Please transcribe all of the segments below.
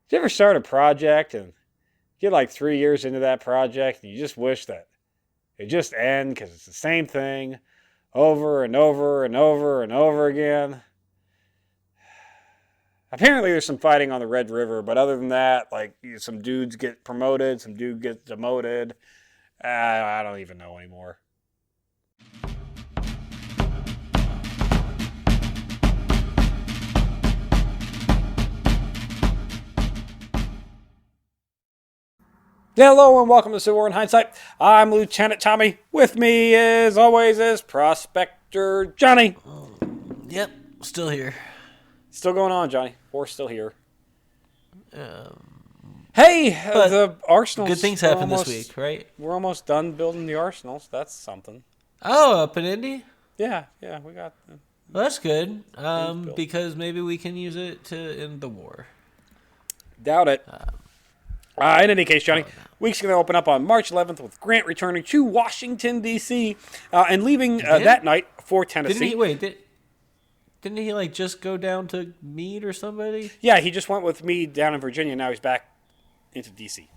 Did you ever start a project and get like 3 years into that project and you just wish that it just end because it's the same thing over and over and over and over again? Apparently there's some fighting on the Red River, but other than that, like some dudes get promoted, some dude gets demoted. I don't even know anymore. Hello and welcome to Civil War in Hindsight. I'm Lieutenant Tommy. With me, as always, is Prospector Johnny. Yep, still here. Still going on, Johnny. We're still here. Hey, the arsenals. Good things happened this week, right? We're almost done building the arsenals. That's something. Oh, up in Indy? Yeah, we got. Well, that's good. Because maybe we can use it to end the war. Doubt it. In any case, Johnny, week's going to open up on March 11th with Grant returning to Washington, D.C. And leaving that night for Tennessee. Didn't he like just go down to Meade or somebody? Yeah, he just went with Meade down in Virginia. Now he's back into D.C.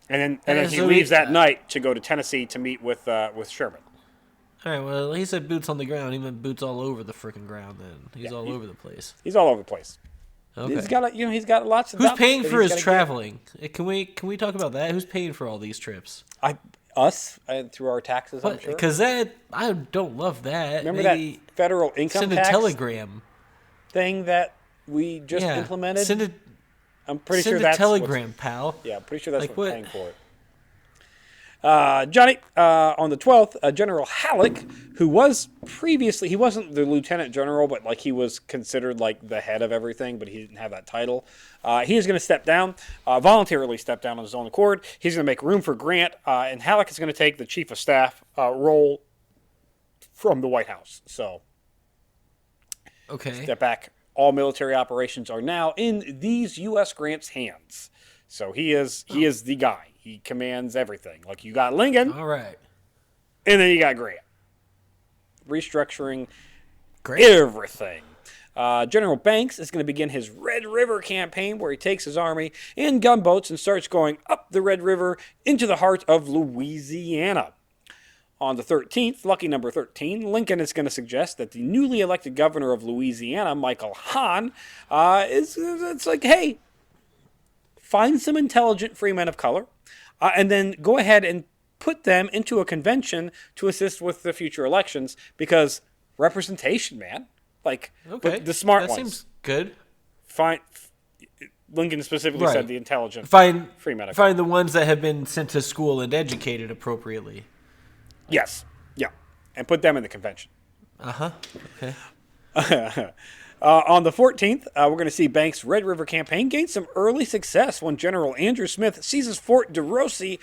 And then he leaves that night to go to Tennessee to meet with Sherman. All right, well, he said boots on the ground. He meant boots all over the freaking ground then. He's all over the place. He's all over the place. Okay. He's got lots of. Who's paying for his traveling? Can we talk about that? Who's paying for all these trips? Us through our taxes. I'm sure. Because I don't love that. Remember that federal income tax? Send a telegram thing that we just implemented. I'm pretty sure that's a telegram, pal. Yeah, I'm pretty sure that's what's paying for it. Johnny, on the 12th, General Halleck, who was previously, he wasn't the lieutenant general, but like he was considered like the head of everything, but he didn't have that title. He is going to step down, voluntarily step down on his own accord. He's going to make room for Grant, and Halleck is going to take the chief of staff role from the White House. So, okay, step back. All military operations are now in these U.S. Grant's hands. So he is the guy. He commands everything. Like you got Lincoln. All right. And then you got Grant. Restructuring everything. General Banks is going to begin his Red River campaign where he takes his army in gunboats and starts going up the Red River into the heart of Louisiana. On the 13th, lucky number 13, Lincoln is going to suggest that the newly elected governor of Louisiana, Michael Hahn, it's like, hey, find some intelligent free men of color, and then go ahead and put them into a convention to assist with the future elections because representation, man. Like, the smart ones. That seems good. Lincoln specifically said the intelligent free men of color. Find the ones that have been sent to school and educated appropriately. Yes. Yeah. And put them in the convention. Uh-huh. Okay. On the 14th, we're going to see Banks' Red River campaign gain some early success when General Andrew Smith seizes Fort DeRossi,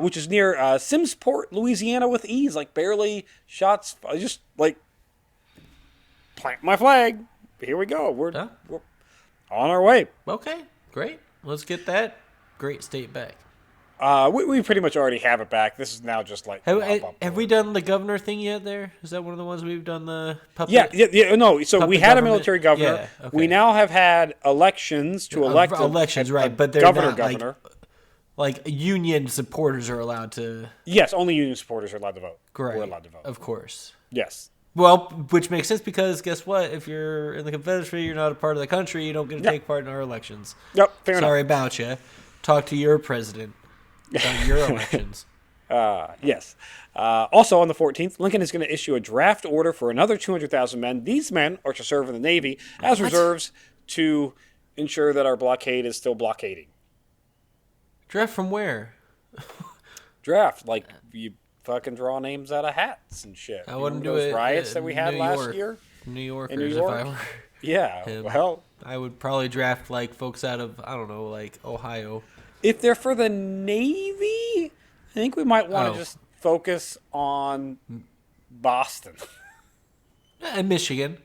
which is near Simmsport, Louisiana, with ease. Like, barely shots, just like, plant my flag. Here we go. We're on our way. Okay, great. Let's get that great state back. We pretty much already have it back. This is now just like... Have we done the governor thing yet there? Is that one of the ones we've done the puppet? Yeah, no. So we had a military governor. Yeah, okay. We now have had elections to elect elections, right? But they're governor. Like union supporters are allowed to... Yes, only union supporters are allowed to vote. Great. We're allowed to vote. Of course. Yes. Well, which makes sense because guess what? If you're in the Confederacy, you're not a part of the country, you don't get to take part in our elections. Yep, fair enough. Sorry about you. Talk to your president. About your elections. Yes. Also on the 14th, Lincoln is going to issue a draft order for another 200,000 men. These men are to serve in the Navy as reserves to ensure that our blockade is still blockading. Draft from where? Draft, like you fucking draw names out of hats and shit. I wouldn't do it. Riots that we had last year? New Yorkers, in New York? if I were. Yeah, well. I would probably draft like folks out of, I don't know, like Ohio. If they're for the Navy, I think we might want to just focus on Boston. And Michigan.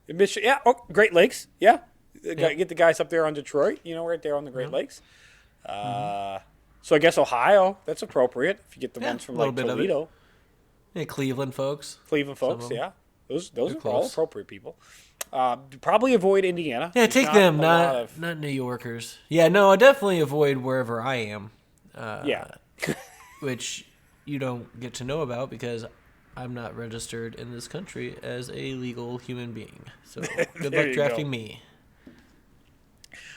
Yeah. Oh, Great Lakes. Yeah. Get the guys up there on Detroit, right there on the Great Lakes. So I guess Ohio, that's appropriate if you get the ones from like Toledo. Yeah, Cleveland folks. Yeah. Those are all appropriate people. Probably avoid Indiana. Yeah, There's take not them, a lot of- not New Yorkers. Yeah, no, I definitely avoid wherever I am. Yeah. Which you don't get to know about because I'm not registered in this country as a legal human being. So good There luck you drafting go. me.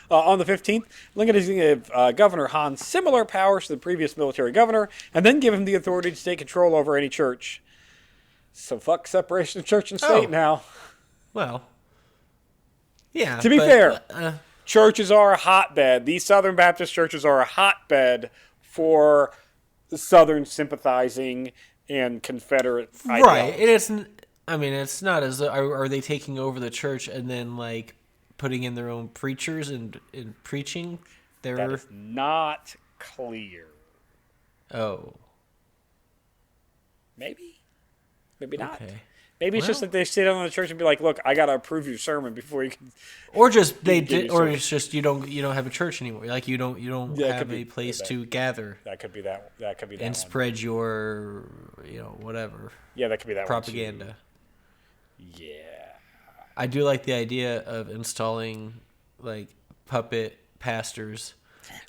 On the 15th, Lincoln is going to give Governor Hahn similar powers to the previous military governor, and then give him the authority to take control over any church. So fuck separation of church and state now. Well, yeah. To be fair, churches are a hotbed. These Southern Baptist churches are a hotbed for Southern sympathizing and Confederate right. ideology. It's not as are they taking over the church and then like putting in their own preachers and preaching? That is not clear. Oh. Maybe not. Okay. Maybe it's just that they sit on the church and be like, "Look, I got to approve your sermon before you can." Or just they give did, you or some- it's just you don't have a church anymore. Like you don't Yeah, it have could be a place that. to gather That could be that. That could be that. and one. spread your whatever Yeah, that could be that propaganda. one too. Yeah. I do like the idea of installing like puppet pastors.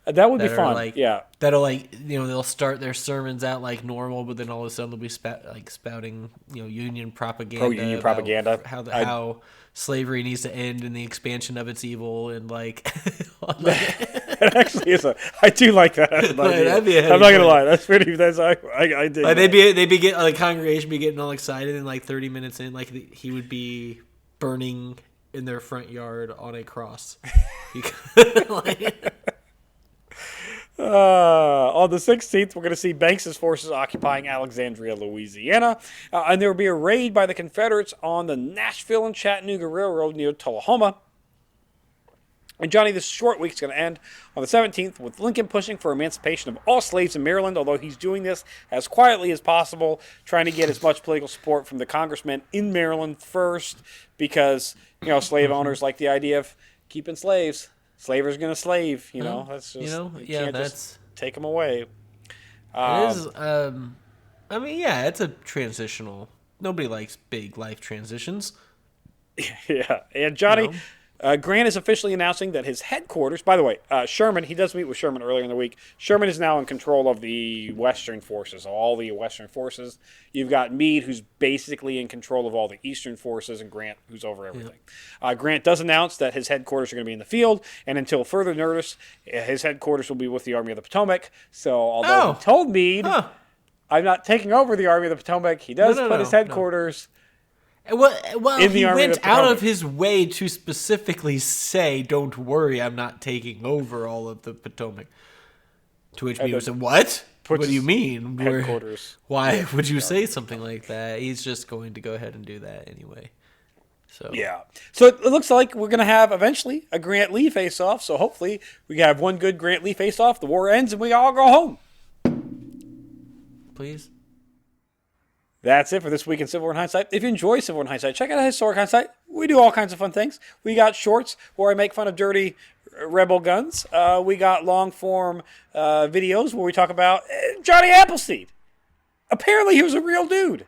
That would be that are, fun. like, yeah. That'll they'll start their sermons out like normal, but then all of a sudden they'll be spouting union propaganda, Pro-union about propaganda. how slavery needs to end and the expansion of its evil and like. It actually is I do like that. As an idea. That'd be a I'm not gonna heavy lie. That's pretty. I did. Like they'd be getting the congregation be getting all excited and like 30 minutes in, like he would be burning in their front yard on a cross. On the 16th, we're going to see Banks's forces occupying Alexandria, Louisiana, and there will be a raid by the Confederates on the Nashville and Chattanooga Railroad near Tullahoma. And Johnny, this short week's going to end on the 17th with Lincoln pushing for emancipation of all slaves in Maryland, although he's doing this as quietly as possible, trying to get as much political support from the congressmen in Maryland first, because slave owners like the idea of keeping slaves. Slavers going to slave, that's just, you can't just take them away. It is, it's a transitional. Nobody likes big life transitions. Yeah. And Johnny, Grant is officially announcing that his headquarters, by the way, Sherman, he does meet with Sherman earlier in the week. Sherman is now in control of the Western forces, all the Western forces. You've got Meade, who's basically in control of all the Eastern forces, and Grant, who's over everything. Grant does announce that his headquarters are going to be in the field, and until further notice, his headquarters will be with the Army of the Potomac. So although he told Meade, I'm not taking over the Army of the Potomac, he does put his headquarters... Well, he went out of his way to specifically say, "Don't worry, I'm not taking over all of the Potomac." To which Meade said, "What? What do you mean? Headquarters. Why would you say something like that?" He's just going to go ahead and do that anyway. So yeah. So it looks like we're going to have eventually a Grant Lee face-off. So hopefully we have one good Grant Lee face-off. The war ends and we all go home. Please. That's it for this week in Civil War in Hindsight. If you enjoy Civil War in Hindsight, check out Historic Hindsight. We do all kinds of fun things. We got shorts where I make fun of dirty rebel guns. We got long-form videos where we talk about Johnny Appleseed. Apparently he was a real dude.